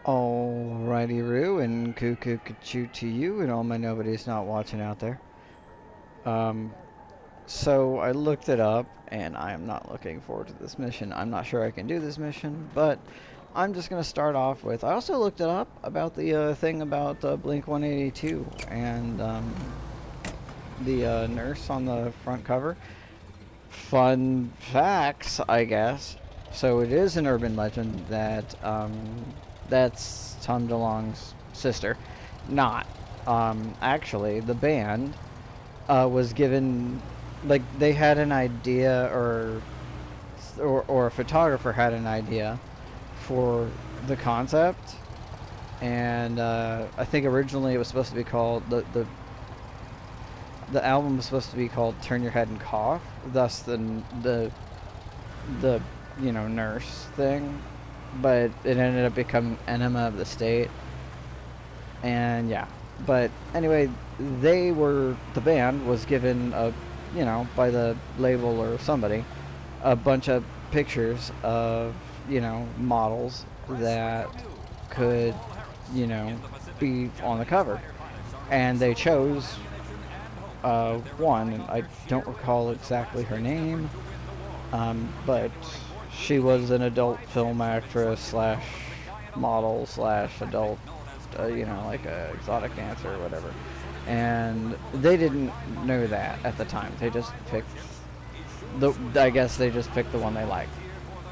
Alrighty, Roo, and cuckoo choo to you, and all my nobodies not watching out there. Um, so I looked it up, and I am not looking forward to this mission. I'm not sure I can do this mission, but I'm just gonna start off with. I also looked it up about the thing about Blink 182 and the nurse on the front cover. Fun facts, I guess. So it is an urban legend that that's Tom DeLonge's sister. Not. Actually, the band was given, like, they had an idea, or a photographer had an idea for the concept, and I think originally it was supposed to be called the album was supposed to be called "Turn Your Head and Cough," thus the nurse thing, but it ended up becoming Enema of the State, and yeah. But anyway, the band was given by the label or somebody, a bunch of pictures of models that could be on the cover, and they chose one, and I don't recall exactly her name, but she was an adult film actress slash model slash adult, like a exotic dancer or whatever. And they didn't know that at the time. They just picked I guess they just picked the one they liked.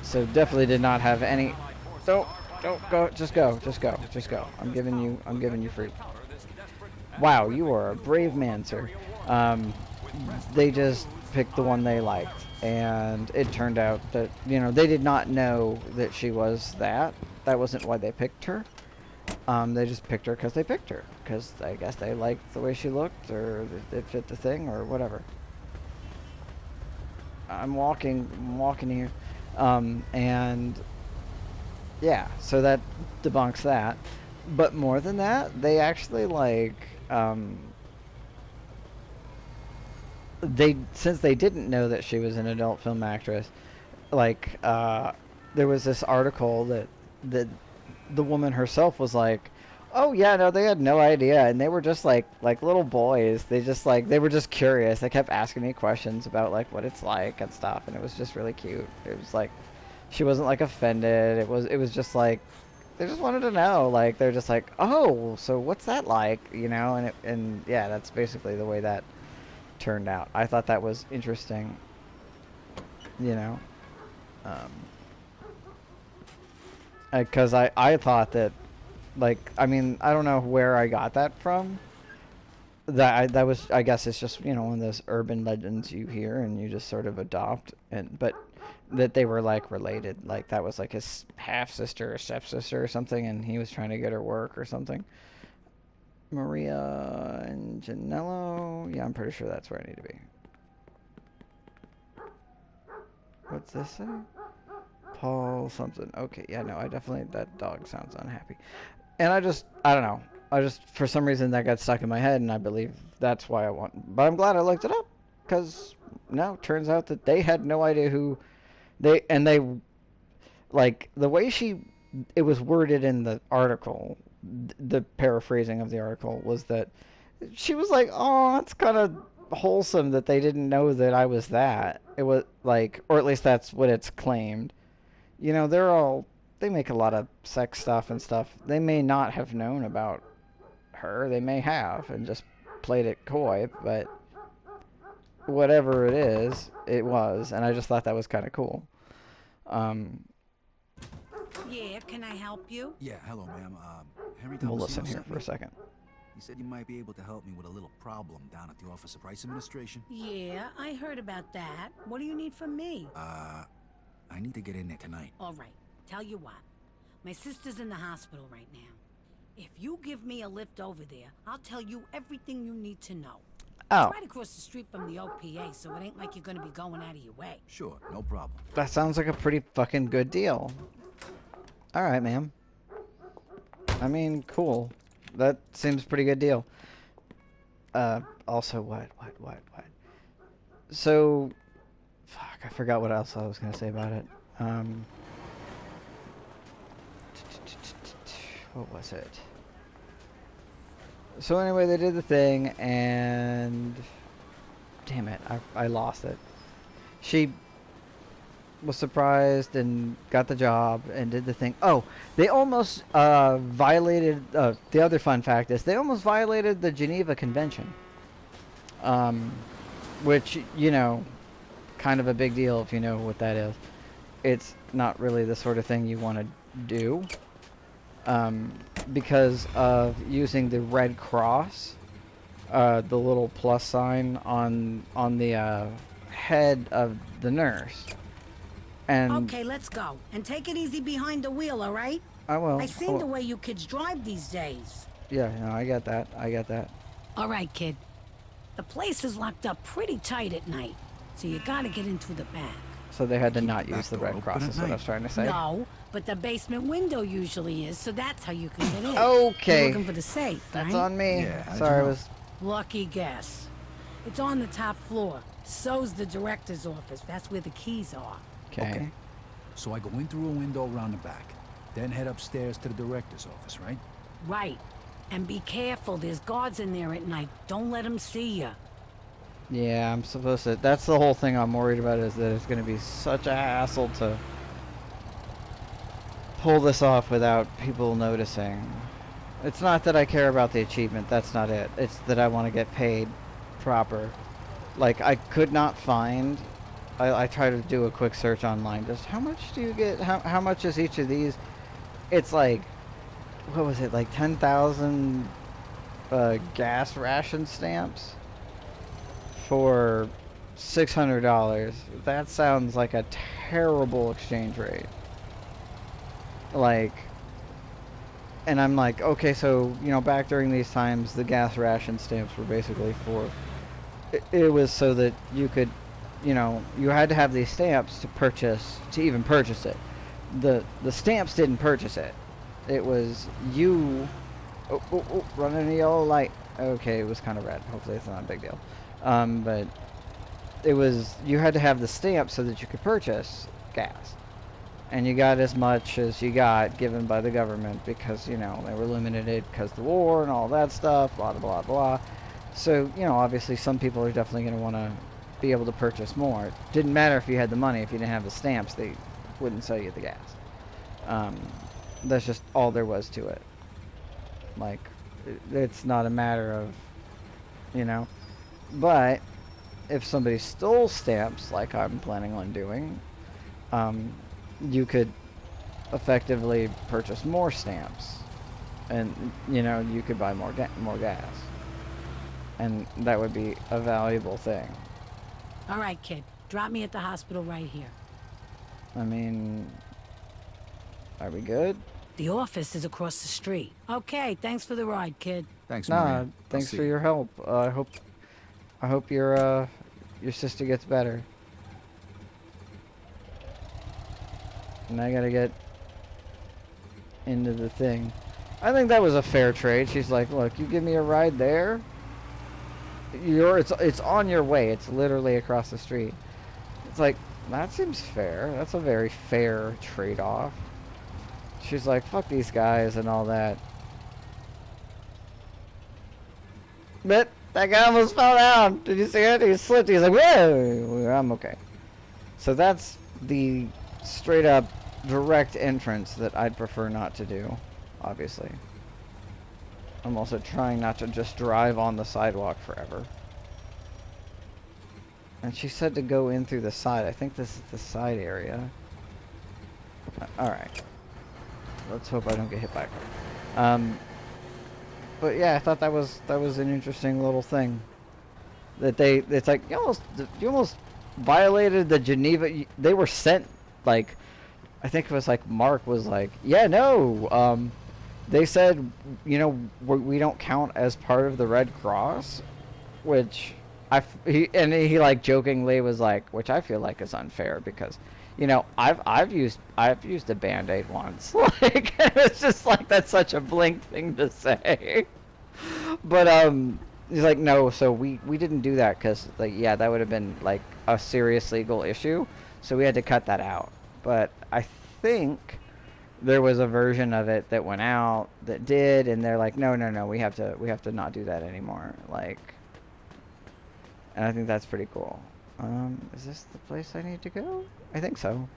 So definitely did not have any. Don't go. Just go. Just go. Just go. I'm giving you fruit. Wow, you are a brave man, sir. They just picked the one they liked, and it turned out that they did not know that she was that. That wasn't why they picked her. They just picked her because they picked her, because I guess they liked the way she looked, or it fit the thing, or whatever. I'm walking here, and yeah, so that debunks that. But more than that, they actually since they didn't know that she was an adult film actress, like there was this article that the woman herself was like, oh yeah, no, they had no idea, and they were just like little boys. They were just curious. They kept asking me questions about like what it's like and stuff, and it was just really cute. It was like she wasn't like offended. It was just like they just wanted to know. Like they're just like, oh, so what's that like, and yeah, that's basically the way that turned out. I thought that was interesting, you know, because I thought that, like, I mean, I don't know where I got that from. That was, I guess it's just one of those urban legends you hear and you just sort of adopt, but that they were like related, like that was like his half sister or stepsister or something, and he was trying to get her work or something. Maria and Janello. Yeah, I'm pretty sure that's where I need to be. What's this say? Paul something. Okay, yeah, no, I definitely, that dog sounds unhappy. And I don't know. For some reason, that got stuck in my head, and I believe that's why I want. But I'm glad I looked it up, because no, turns out that they had no idea who they, like, the way it was worded in the article, the paraphrasing of the article was that she was like, oh, it's kind of wholesome that they didn't know that I was that. It was like, or at least that's what it's claimed. They make a lot of sex stuff and stuff. They may not have known about her. They may have and just played it coy, but whatever it is, it was, and I just thought that was kind of cool. Yeah, can I help you? Yeah, hello, ma'am. Henry We'll Thomasino listen here sent for me. a second. He said you might be able to help me with a little problem down at the Office of Price Administration. Yeah, I heard about that. What do you need from me? I need to get in there tonight. All right, tell you what. My sister's in the hospital right now. If you give me a lift over there, I'll tell you everything you need to know. Oh, It's right across the street from the OPA, so it ain't like you're gonna be going out of your way. Sure, no problem. that sounds like a pretty fucking good deal. All right, ma'am. I mean, cool. That seems pretty good deal. Also, what? So, fuck, I forgot what else I was gonna say about it. what was it? So anyway, they did the thing, and damn it, I lost it. She was surprised and got the job and did the thing. Oh, they almost violated. The other fun fact is they almost violated the Geneva Convention, which, you know, kind of a big deal if you know what that is. It's not really the sort of thing you want to do, because of using the Red Cross, the little plus sign on the head of the nurse. And Okay, let's go. And take it easy behind the wheel, all right? I will. I seen the way you kids drive these days. Yeah, no, I get that. I get that. All right, kid. The place is locked up pretty tight at night, so you gotta get in through the back. So they had to Keep not the use back the door Red open Cross, at is what I night. was trying to say. No, but the basement window usually is, so that's how you can get in. Okay. You're looking for the safe, right? That's on me. Yeah, how'd Sorry, you I know? was. Lucky guess. It's on the top floor. So's the director's office. That's where the keys are. Okay. So I go in through a window around the back, then head upstairs to the director's office, right? Right. And be careful. There's guards in there at night. Don't let them see you. Yeah, I'm supposed to. That's the whole thing I'm worried about, is that it's going to be such a hassle to pull this off without people noticing. It's not that I care about the achievement. That's not it. It's that I want to get paid proper. Like, I could not find. I tried to do a quick search online. Just how much do you get? How much is each of these? It's like, what was it? Like 10,000 gas ration stamps for $600. That sounds like a terrible exchange rate. Like, and I'm like, okay, so, you know, back during these times, the gas ration stamps were basically for, it was so that you could, you know, you had to have these stamps to even purchase it. The stamps didn't purchase it. It was you, running a yellow light. Okay, it was kind of red. Hopefully it's not a big deal. But it was, you had to have the stamp so that you could purchase gas. And you got as much as you got given by the government because, you know, they were limited because of the war and all that stuff, blah, blah, blah, blah. So, you know, obviously some people are definitely going to want to be able to purchase more. It didn't matter if you had the money. If you didn't have the stamps, they wouldn't sell you the gas. That's just all there was to it. Like, it's not a matter of, you know. But if somebody stole stamps, like I'm planning on doing, you could effectively purchase more stamps, and you know, you could buy more gas, and that would be a valuable thing. All right, kid. Drop me at the hospital right here. I mean, are we good? The office is across the street. Okay, thanks for the ride, kid. Thanks, Nah, Maria. I'll thanks see for you. your help. I hope your sister gets better. And I gotta get into the thing. I think that was a fair trade. She's like, look, you give me a ride there, it's on your way. It's literally across the street. It's like, that seems fair. That's a very fair trade-off. She's like, fuck these guys and all that. But that guy almost fell down. Did you see it? He slipped. He's like, whoa, I'm okay. So that's the straight up direct entrance that I'd prefer not to do, obviously. I'm also trying not to just drive on the sidewalk forever. And she said to go in through the side. I think this is the side area. Alright. Let's hope I don't get hit by a car. But yeah, I thought that was an interesting little thing. That it's like, you almost violated the Geneva. They were sent, like, I think it was like Mark was like, yeah, no, they said, you know, we don't count as part of the Red Cross, which he like jokingly was like, which I feel like is unfair because, you know, I've used a Band-Aid once. Like, it's just like, that's such a blink thing to say. But he's like, no, so we didn't do that because, like, yeah, that would have been like a serious legal issue, so we had to cut that out. But I think there was a version of it that went out that did, and they're like, no, no, no, we have to not do that anymore. Like, and I think that's pretty cool. Is this the place I need to go? I think so.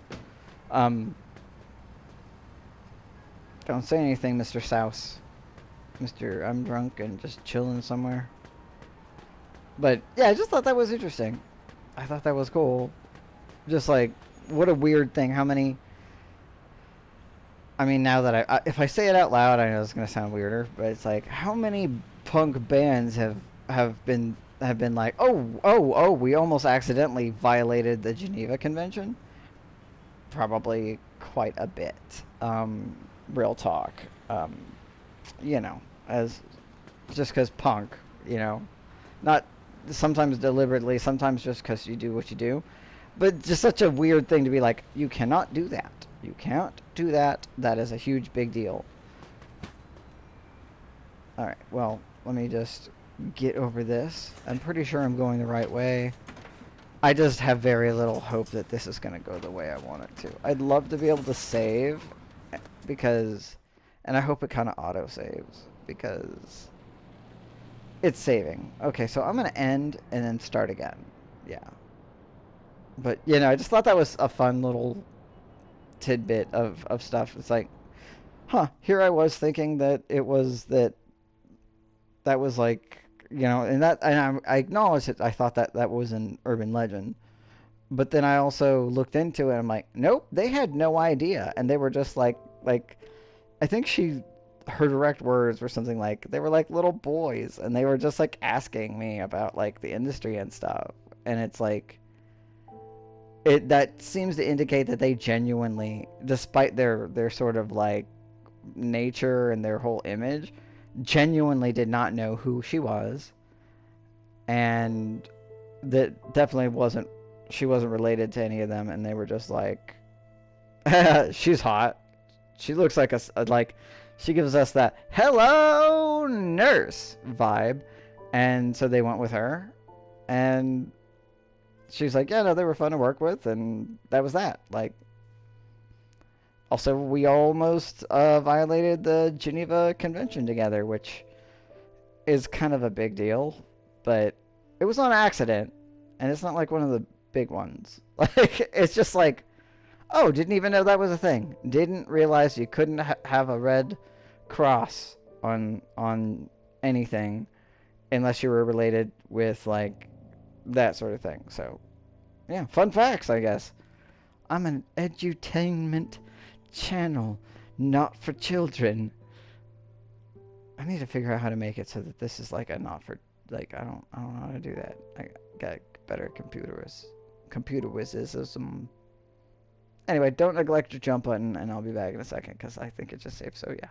Um, don't say anything, Mr. Souse. Mr. I'm drunk and just chilling somewhere. But yeah, I just thought that was interesting. I thought that was cool. Just like, what a weird thing. How many? I mean, now that if I say it out loud, I know it's gonna sound weirder, but it's like, how many punk bands have been like, oh, we almost accidentally violated the Geneva Convention? Probably quite a bit. Real talk. Um, you know, as just because punk, you know, not sometimes deliberately, sometimes just because you do what you do, but just such a weird thing to be like, you cannot do that. You can't do that. That is a huge big deal. All right, well, let me just get over this. I'm pretty sure I'm going the right way. I just have very little hope that this is going to go the way I want it to. I'd love to be able to save because, and I hope it kind of auto-saves because it's saving. Okay, so I'm going to end and then start again. Yeah. But, you know, I just thought that was a fun little tidbit of stuff. It's like, huh, here I was thinking that it was that was like, you know, and I acknowledge it. I thought that was an urban legend. But then I also looked into it and I'm like, nope, they had no idea. And they were just like, I think her direct words were something like, they were like little boys and they were just like asking me about like the industry and stuff. And it's like, that seems to indicate that they genuinely, despite their sort of like nature and their whole image, genuinely did not know who she was. And that definitely she wasn't related to any of them, and they were just like, she's hot. She looks like like, she gives us that hello nurse vibe, and so they went with her, and she's like, yeah, no, they were fun to work with, and that was that. Like, also, we almost violated the Geneva Convention together, which is kind of a big deal, but it was on accident, and it's not like one of the big ones. Like, it's just like, oh, didn't even know that was a thing. Didn't realize you couldn't have a red cross on anything unless you were related with, like, that sort of thing. So, yeah, fun facts, I guess. I'm an edutainment channel, not for children. I need to figure out how to make it so that this is like a not for, like, I don't know how to do that. I got better computer wizism. Anyway, don't neglect your jump button, and I'll be back in a second because I think it just saved. So yeah.